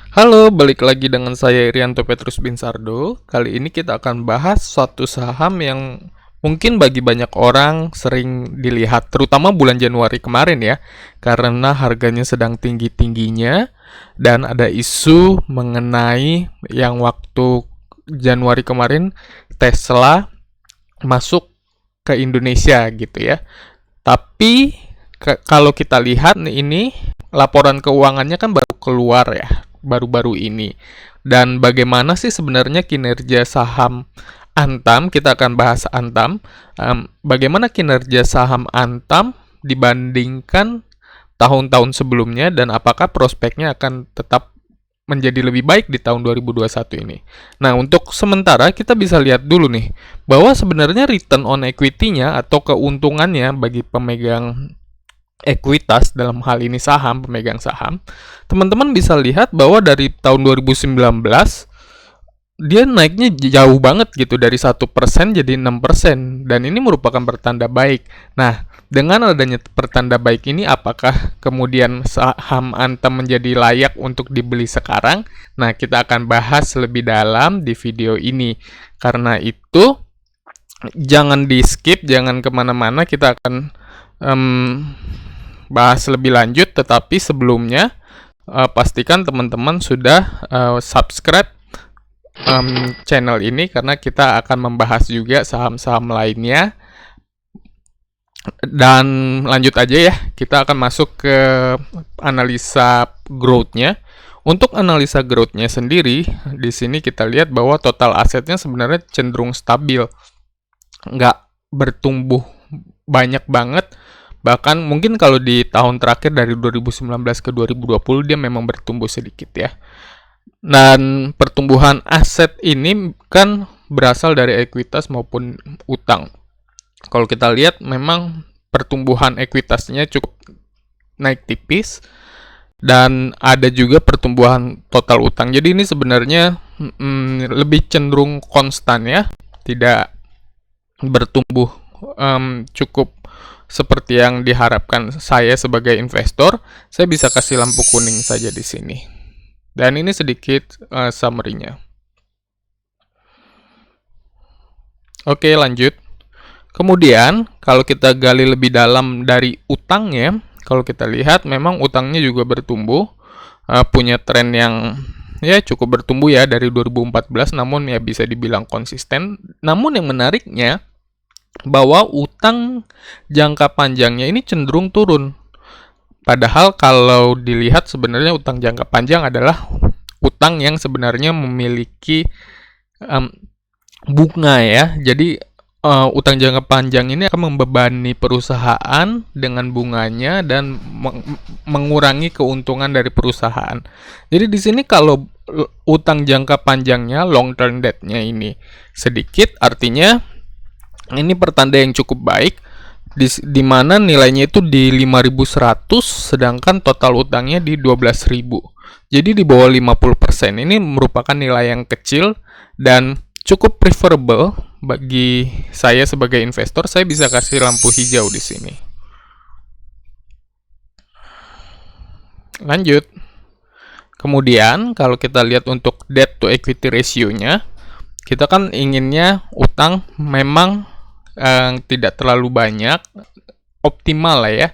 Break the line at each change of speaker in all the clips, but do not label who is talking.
Halo, balik lagi dengan saya Irianto Petrus Binsardo. Kali ini kita akan bahas suatu saham yang mungkin bagi banyak orang sering dilihat, terutama bulan Januari kemarin ya, karena harganya sedang tinggi-tingginya dan ada isu mengenai yang waktu Januari kemarin Tesla masuk ke Indonesia gitu ya. Tapi kalau kita lihat nih ini laporan keuangannya kan baru keluar ya, baru-baru ini. Dan bagaimana sih sebenarnya kinerja saham Antam? Kita akan bahas Antam. Bagaimana kinerja saham Antam dibandingkan tahun-tahun sebelumnya dan apakah prospeknya akan tetap menjadi lebih baik di tahun 2021 ini. Nah, untuk sementara kita bisa lihat dulu nih bahwa sebenarnya return on equity-nya atau keuntungannya bagi pemegang ekuitas dalam hal ini saham, pemegang saham, teman-teman bisa lihat bahwa dari tahun 2019 dia naiknya jauh banget gitu dari 1% jadi 6% dan ini merupakan pertanda baik. Nah, dengan adanya pertanda baik ini apakah kemudian saham Antam menjadi layak untuk dibeli sekarang? Nah, kita akan bahas lebih dalam di video ini. Karena itu jangan di skip, jangan kemana-mana, kita akan bahas lebih lanjut, tetapi sebelumnya pastikan teman-teman sudah subscribe channel ini karena kita akan membahas juga saham-saham lainnya. Dan lanjut aja ya, kita akan masuk ke analisa growth-nya. Untuk analisa growth-nya sendiri, di sini kita lihat bahwa total asetnya sebenarnya cenderung stabil, nggak bertumbuh banyak banget. Bahkan mungkin kalau di tahun terakhir dari 2019 ke 2020 dia memang bertumbuh sedikit ya. Dan pertumbuhan aset ini kan berasal dari ekuitas maupun utang. Kalau kita lihat memang pertumbuhan ekuitasnya cukup naik tipis dan ada juga pertumbuhan total utang. Jadi ini sebenarnya lebih cenderung konstan ya, tidak bertumbuh cukup seperti yang diharapkan saya sebagai investor. Saya bisa kasih lampu kuning saja di sini. Dan ini sedikit summary-nya. Oke, lanjut. Kemudian, kalau kita gali lebih dalam dari utangnya, kalau kita lihat memang utangnya juga bertumbuh, punya tren yang ya cukup bertumbuh ya dari 2014, namun ya bisa dibilang konsisten. Namun yang menariknya, bahwa utang jangka panjangnya ini cenderung turun. Padahal kalau dilihat sebenarnya utang jangka panjang adalah utang yang sebenarnya memiliki bunga ya. Jadi utang jangka panjang ini akan membebani perusahaan dengan bunganya dan mengurangi keuntungan dari perusahaan. Jadi di sini kalau utang jangka panjangnya, long term debt-nya ini sedikit, artinya ini pertanda yang cukup baik, di mana nilainya itu di 5.100 sedangkan total utangnya di 12.000. Jadi di bawah 50%. Ini merupakan nilai yang kecil dan cukup preferable bagi saya sebagai investor. Saya bisa kasih lampu hijau di sini. Lanjut. Kemudian kalau kita lihat untuk debt to equity ratio-nya, kita kan inginnya utang memang tidak terlalu banyak, optimal lah ya,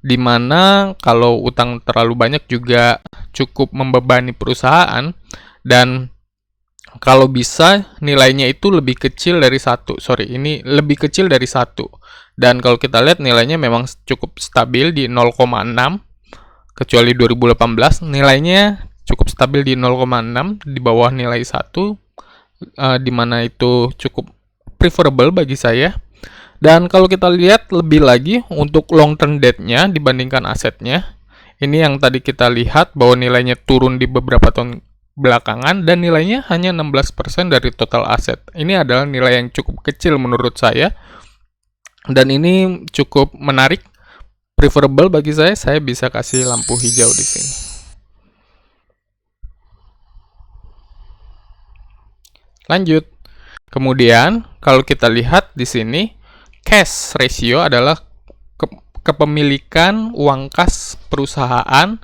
dimana kalau utang terlalu banyak juga cukup membebani perusahaan dan kalau bisa nilainya itu lebih kecil dari ini lebih kecil dari 1. Dan kalau kita lihat nilainya memang cukup stabil di 0,6, kecuali 2018 nilainya cukup stabil di 0,6 di bawah nilai 1, dimana itu cukup preferable bagi saya. Dan kalau kita lihat lebih lagi untuk long term debt-nya dibandingkan asetnya, ini yang tadi kita lihat bahwa nilainya turun di beberapa tahun belakangan dan nilainya hanya 16% dari total aset. Ini adalah nilai yang cukup kecil menurut saya dan ini cukup menarik, preferable bagi saya bisa kasih lampu hijau di sini. Lanjut. Kemudian kalau kita lihat di sini, cash ratio adalah kepemilikan uang kas perusahaan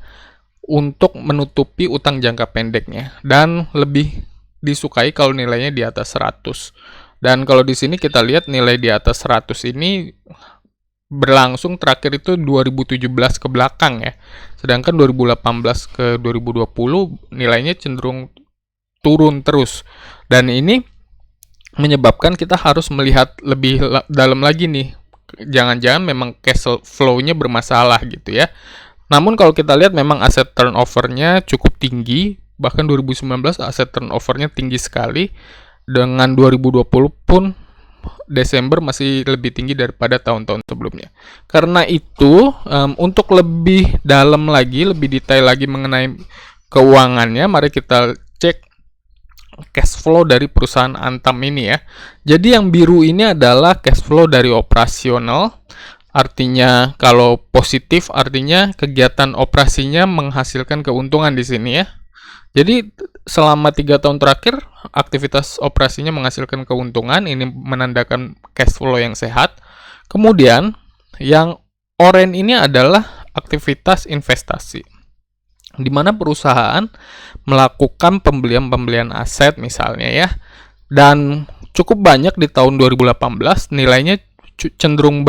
untuk menutupi utang jangka pendeknya, dan lebih disukai kalau nilainya di atas 100. Dan kalau di sini kita lihat nilai di atas 100 ini berlangsung terakhir itu 2017 ke belakang ya. Sedangkan 2018 ke 2020 nilainya cenderung turun terus. Dan ini menyebabkan kita harus melihat lebih dalam lagi nih. Jangan-jangan memang cash flow-nya bermasalah gitu ya. Namun kalau kita lihat memang aset turnover-nya cukup tinggi. Bahkan 2019 aset turnover-nya tinggi sekali. Dengan 2020 pun Desember masih lebih tinggi daripada tahun-tahun sebelumnya. Karena itu, untuk lebih dalam lagi, lebih detail lagi mengenai keuangannya, mari kita cek cash flow dari perusahaan Antam ini ya. Jadi yang biru ini adalah cash flow dari operasional. Artinya kalau positif artinya kegiatan operasinya menghasilkan keuntungan di sini ya. Jadi selama 3 tahun terakhir aktivitas operasinya menghasilkan keuntungan, ini menandakan cash flow yang sehat. Kemudian yang oranye ini adalah aktivitas investasi, di mana perusahaan melakukan pembelian aset misalnya ya, dan cukup banyak di tahun 2018 nilainya cenderung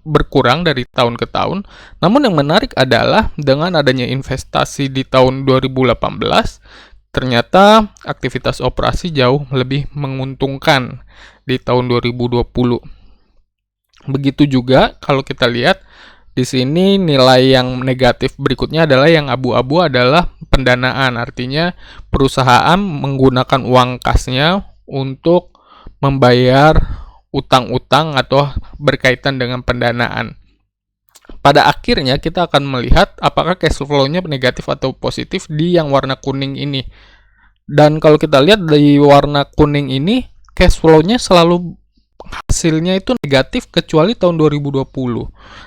berkurang dari tahun ke tahun. Namun yang menarik adalah dengan adanya investasi di tahun 2018, ternyata aktivitas operasi jauh lebih menguntungkan di tahun 2020. Begitu juga kalau kita lihat di sini nilai yang negatif berikutnya adalah yang abu-abu adalah pendanaan. Artinya perusahaan menggunakan uang kasnya untuk membayar utang-utang atau berkaitan dengan pendanaan. Pada akhirnya kita akan melihat apakah cash flow-nya negatif atau positif di yang warna kuning ini. Dan kalau kita lihat di warna kuning ini, cash flow-nya selalu hasilnya itu negatif kecuali tahun 2020.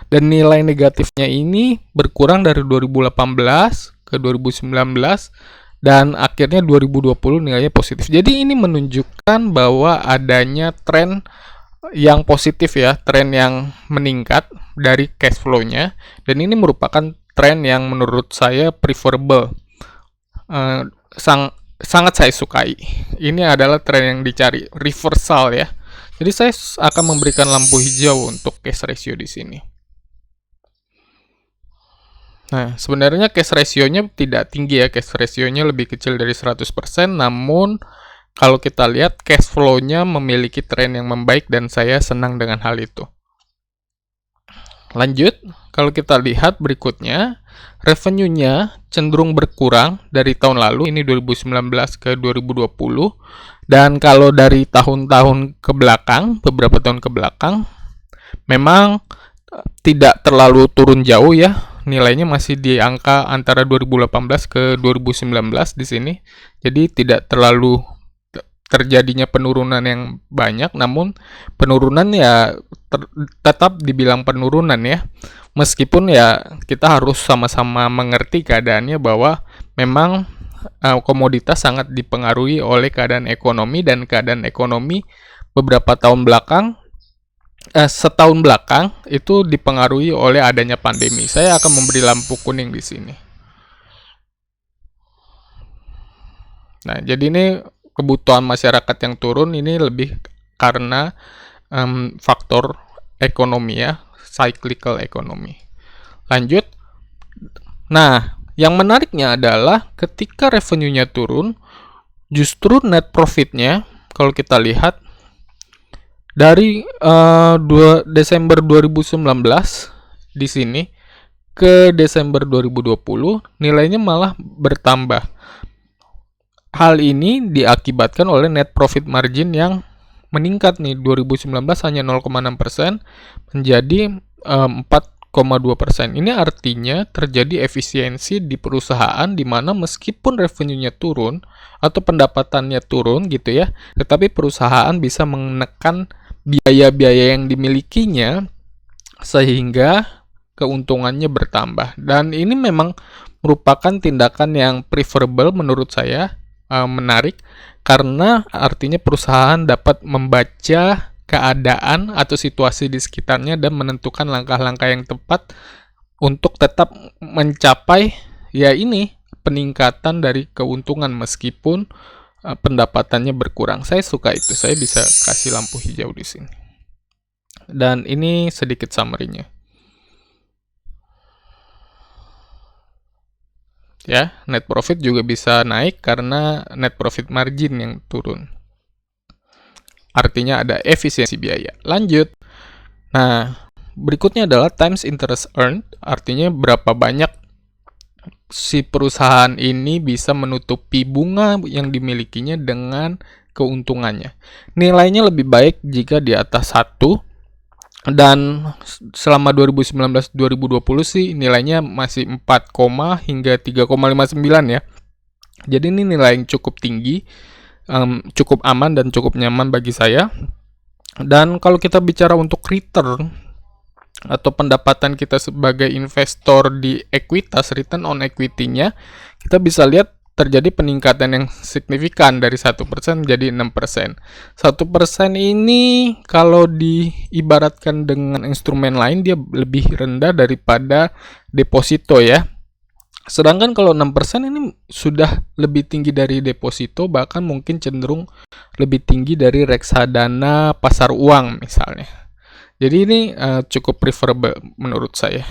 Dan nilai negatifnya ini berkurang dari 2018 ke 2019 dan akhirnya 2020 nilainya positif. Jadi ini menunjukkan bahwa adanya tren yang positif ya, tren yang meningkat dari cash flow-nya, dan ini merupakan tren yang menurut saya preferable, sangat saya sukai. Ini adalah tren yang dicari, reversal ya. Jadi saya akan memberikan lampu hijau untuk cash ratio di sini. Nah, sebenarnya cash ratio-nya tidak tinggi ya, cash ratio-nya lebih kecil dari 100%, namun kalau kita lihat cash flow-nya memiliki tren yang membaik dan saya senang dengan hal itu. Lanjut, kalau kita lihat berikutnya, revenue-nya cenderung berkurang dari tahun lalu, ini 2019 ke 2020. Dan kalau dari tahun-tahun ke belakang, beberapa tahun ke belakang, memang tidak terlalu turun jauh ya. Nilainya masih di angka antara 2018 ke 2019 di sini. Jadi tidak terlalu terjadinya penurunan yang banyak, namun penurunan ya tetap dibilang penurunan ya. Meskipun ya kita harus sama-sama mengerti keadaannya bahwa memang komoditas sangat dipengaruhi oleh keadaan ekonomi, dan keadaan ekonomi beberapa tahun belakang, setahun belakang itu dipengaruhi oleh adanya pandemi. Saya akan memberi lampu kuning di sini. Nah, jadi ini kebutuhan masyarakat yang turun ini lebih karena faktor ekonomi ya, cyclical ekonomi. Lanjut. Nah, yang menariknya adalah ketika revenue-nya turun, justru net profit-nya kalau kita lihat dari Desember 2019 di sini ke Desember 2020 nilainya malah bertambah. Hal ini diakibatkan oleh net profit margin yang meningkat nih, 2019 hanya 0,6% menjadi 4,2%. Ini artinya terjadi efisiensi di perusahaan di mana meskipun revenue-nya turun atau pendapatannya turun gitu ya, tetapi perusahaan bisa menekan biaya-biaya yang dimilikinya sehingga keuntungannya bertambah. Dan ini memang merupakan tindakan yang preferable menurut saya. Menarik karena artinya perusahaan dapat membaca keadaan atau situasi di sekitarnya dan menentukan langkah-langkah yang tepat untuk tetap mencapai ya ini peningkatan dari keuntungan meskipun pendapatannya berkurang. Saya suka itu. Saya bisa kasih lampu hijau di sini. Dan ini sedikit summary-nya. Ya, net profit juga bisa naik karena net profit margin yang turun. Artinya ada efisiensi biaya. Lanjut. Nah, berikutnya adalah times interest earned, artinya berapa banyak si perusahaan ini bisa menutupi bunga yang dimilikinya dengan keuntungannya. Nilainya lebih baik jika di atas 1, dan selama 2019-2020 sih nilainya masih 4, hingga 3,59 ya. Jadi ini nilai yang cukup tinggi, cukup aman dan cukup nyaman bagi saya. Dan kalau kita bicara untuk return atau pendapatan kita sebagai investor di ekuitas, return on equity-nya, kita bisa lihat terjadi peningkatan yang signifikan dari 1% menjadi 6%. 1% ini kalau diibaratkan dengan instrumen lain, dia lebih rendah daripada deposito ya. Sedangkan kalau 6% ini sudah lebih tinggi dari deposito, bahkan mungkin cenderung lebih tinggi dari reksadana pasar uang misalnya. Jadi ini cukup preferable menurut saya.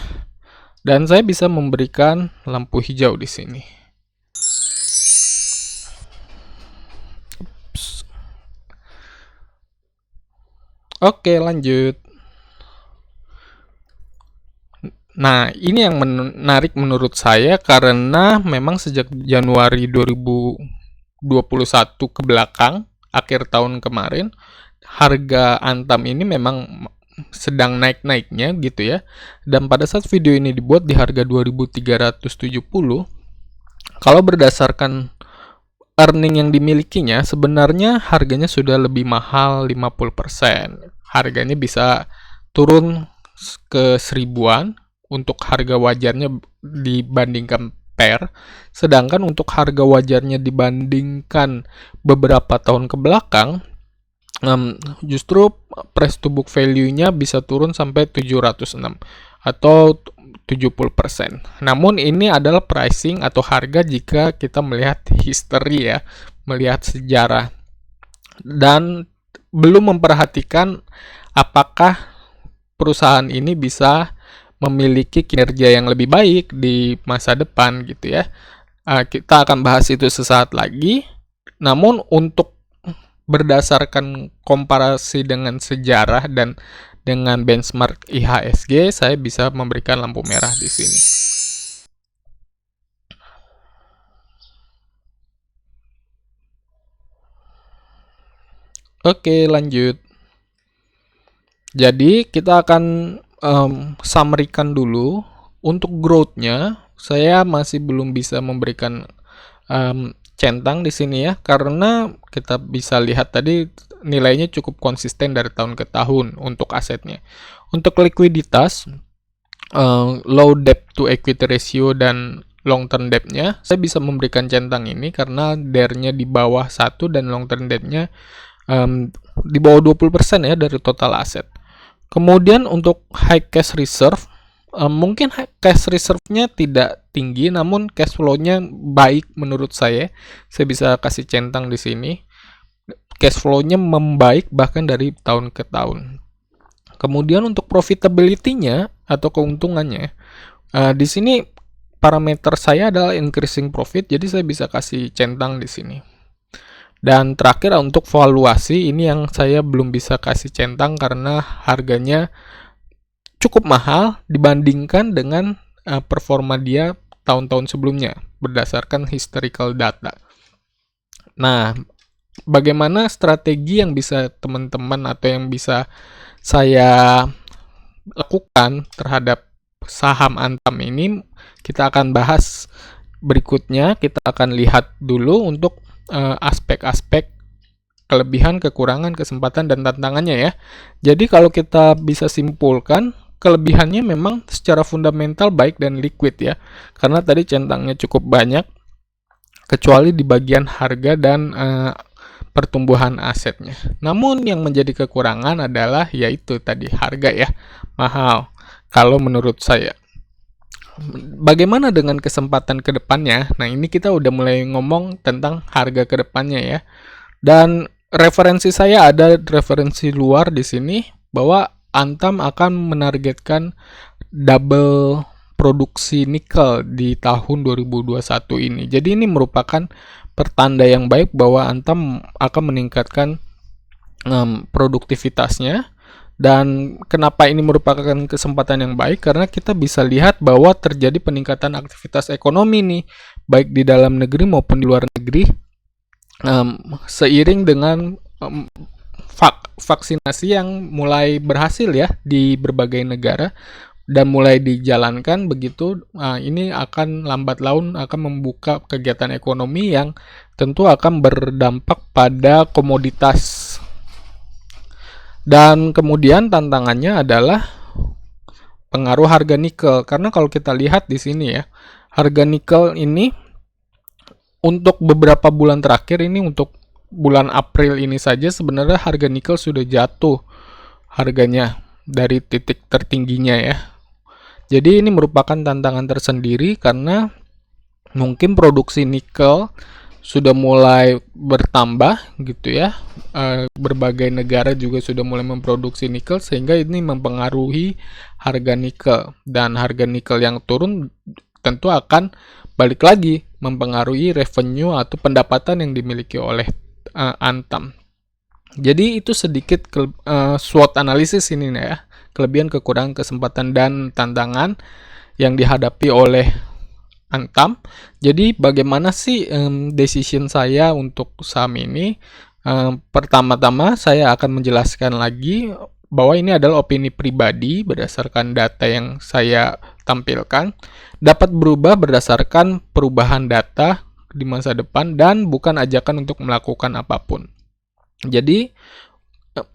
Dan saya bisa memberikan lampu hijau di sini. Oke, lanjut. Nah, ini yang menarik menurut saya karena memang sejak Januari 2021 ke belakang, akhir tahun kemarin, harga Antam ini memang sedang naik-naiknya gitu ya. Dan pada saat video ini dibuat di harga 2.370, kalau berdasarkan earning yang dimilikinya, sebenarnya harganya sudah lebih mahal 50%. Harganya bisa turun ke 1000-an untuk harga wajarnya dibandingkan pair. Sedangkan untuk harga wajarnya dibandingkan beberapa tahun ke belakang, justru price to book value-nya bisa turun sampai 706 atau 70%. Namun ini adalah pricing atau harga jika kita melihat history ya, melihat sejarah. Dan belum memperhatikan apakah perusahaan ini bisa memiliki kinerja yang lebih baik di masa depan gitu ya. Kita akan bahas itu sesaat lagi. Namun untuk berdasarkan komparasi dengan sejarah dan dengan benchmark IHSG, saya bisa memberikan lampu merah di sini. Oke, lanjut. Jadi kita akan summary-kan dulu. Untuk growth-nya, saya masih belum bisa memberikan centang di sini ya, karena kita bisa lihat tadi nilainya cukup konsisten dari tahun ke tahun untuk asetnya. Untuk likuiditas, low debt to equity ratio dan long term debt-nya, saya bisa memberikan centang ini karena DER-nya di bawah 1 dan long term debt-nya di bawah 20% ya dari total aset. Kemudian untuk high cash reserve, mungkin cash reserve-nya tidak tinggi, namun cash flow-nya baik menurut saya. Saya bisa kasih centang di sini. Cash flow-nya membaik bahkan dari tahun ke tahun. Kemudian untuk profitability-nya atau keuntungannya, di sini parameter saya adalah increasing profit, jadi saya bisa kasih centang di sini. Dan terakhir untuk valuasi, ini yang saya belum bisa kasih centang karena harganya cukup mahal dibandingkan dengan performa dia tahun-tahun sebelumnya berdasarkan historical data. Nah, bagaimana strategi yang bisa teman-teman atau yang bisa saya lakukan terhadap saham Antam ini, kita akan bahas berikutnya. Kita akan lihat dulu untuk aspek-aspek kelebihan, kekurangan, kesempatan, dan tantangannya ya. Jadi kalau kita bisa simpulkan, kelebihannya memang secara fundamental baik dan liquid ya, karena tadi centangnya cukup banyak, kecuali di bagian harga dan pertumbuhan asetnya. Namun yang menjadi kekurangan adalah yaitu tadi harga ya, mahal kalau menurut saya. Bagaimana dengan kesempatan ke depannya? Nah, ini kita udah mulai ngomong tentang harga ke depannya ya. Dan referensi saya ada referensi luar di sini bahwa Antam akan menargetkan double produksi nikel di tahun 2021 ini. Jadi ini merupakan pertanda yang baik bahwa Antam akan meningkatkan produktivitasnya. Dan kenapa ini merupakan kesempatan yang baik? Karena kita bisa lihat bahwa terjadi peningkatan aktivitas ekonomi nih, baik di dalam negeri maupun di luar negeri, seiring dengan vaksinasi yang mulai berhasil ya di berbagai negara dan mulai dijalankan begitu. Ini akan lambat laun akan membuka kegiatan ekonomi yang tentu akan berdampak pada komoditas. Dan kemudian tantangannya adalah pengaruh harga nikel, karena kalau kita lihat di sini ya, harga nikel ini untuk beberapa bulan terakhir ini, untuk bulan April ini saja sebenarnya harga nikel sudah jatuh harganya dari titik tertingginya ya. Jadi ini merupakan tantangan tersendiri karena mungkin produksi nikel sudah mulai bertambah gitu ya. Berbagai negara juga sudah mulai memproduksi nikel sehingga ini mempengaruhi harga nikel, dan harga nikel yang turun tentu akan balik lagi mempengaruhi revenue atau pendapatan yang dimiliki oleh Antam. Jadi itu sedikit SWOT analisis ini ya, kelebihan, kekurangan, kesempatan, dan tantangan yang dihadapi oleh Antam. Jadi bagaimana sih decision saya untuk saham ini? Pertama-tama saya akan menjelaskan lagi bahwa ini adalah opini pribadi berdasarkan data yang saya tampilkan, dapat berubah berdasarkan perubahan data di masa depan dan bukan ajakan untuk melakukan apapun. Jadi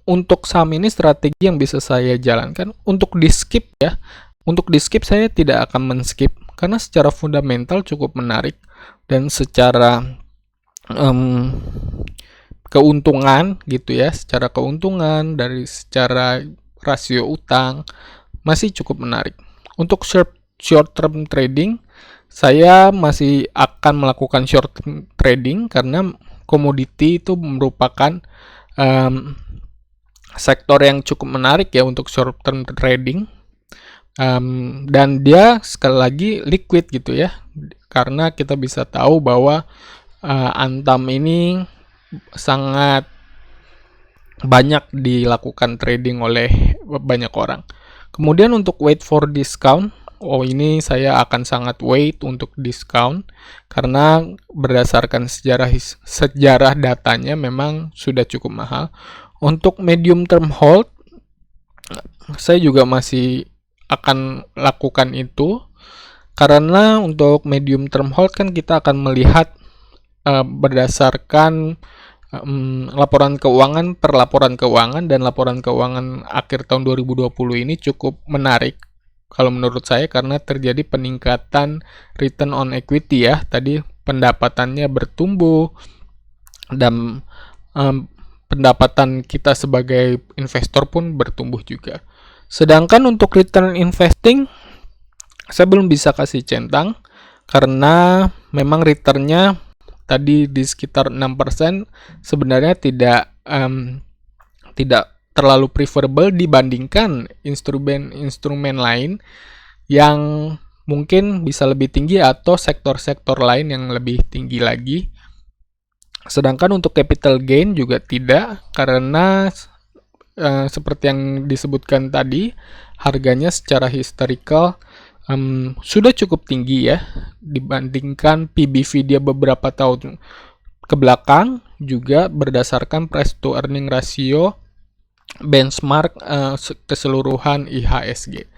untuk saham ini strategi yang bisa saya jalankan untuk di skip ya. Untuk di skip saya tidak akan men-skip karena secara fundamental cukup menarik dan secara keuntungan gitu ya, secara keuntungan dari secara rasio utang masih cukup menarik. Untuk short term trading saya masih akan melakukan short term trading karena komoditi itu merupakan sektor yang cukup menarik ya untuk short term trading. Dan dia sekali lagi liquid gitu ya, karena kita bisa tahu bahwa Antam ini sangat banyak dilakukan trading oleh banyak orang. Kemudian untuk wait for discount, ini saya akan sangat wait untuk discount karena berdasarkan sejarah datanya memang sudah cukup mahal. Untuk medium term hold saya juga masih akan lakukan itu, karena untuk medium term hold kan kita akan melihat berdasarkan laporan keuangan per laporan keuangan, dan laporan keuangan akhir tahun 2020 ini cukup menarik kalau menurut saya karena terjadi peningkatan return on equity ya. Tadi pendapatannya bertumbuh dan pendapatan kita sebagai investor pun bertumbuh juga. Sedangkan untuk return investing saya belum bisa kasih centang karena memang returnnya tadi di sekitar 6%, sebenarnya tidak terlalu preferable dibandingkan instrumen lain yang mungkin bisa lebih tinggi atau sektor-sektor lain yang lebih tinggi lagi. Sedangkan untuk capital gain juga tidak, karena seperti yang disebutkan tadi, harganya secara historical sudah cukup tinggi ya dibandingkan PBV dia beberapa tahun ke belakang, juga berdasarkan price to earning ratio benchmark keseluruhan IHSG.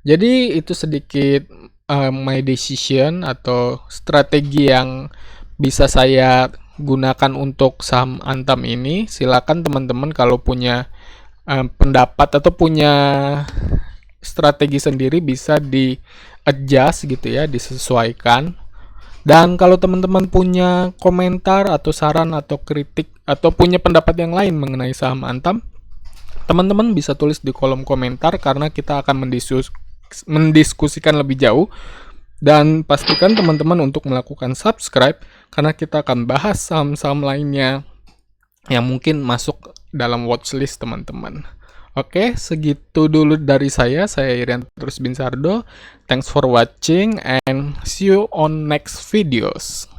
Jadi itu sedikit my decision atau strategi yang bisa saya gunakan untuk saham Antam ini. Silakan teman-teman kalau punya pendapat atau punya strategi sendiri bisa di adjust gitu ya, disesuaikan. Dan kalau teman-teman punya komentar atau saran atau kritik atau punya pendapat yang lain mengenai saham Antam, teman-teman bisa tulis di kolom komentar karena kita akan mendiskusikan lebih jauh Dan pastikan teman-teman untuk melakukan subscribe karena kita akan bahas saham-saham lainnya yang mungkin masuk dalam watchlist teman-teman. Oke, segitu dulu dari saya. Saya Irian Petrus Binsardo. Thanks for watching and see you on next videos.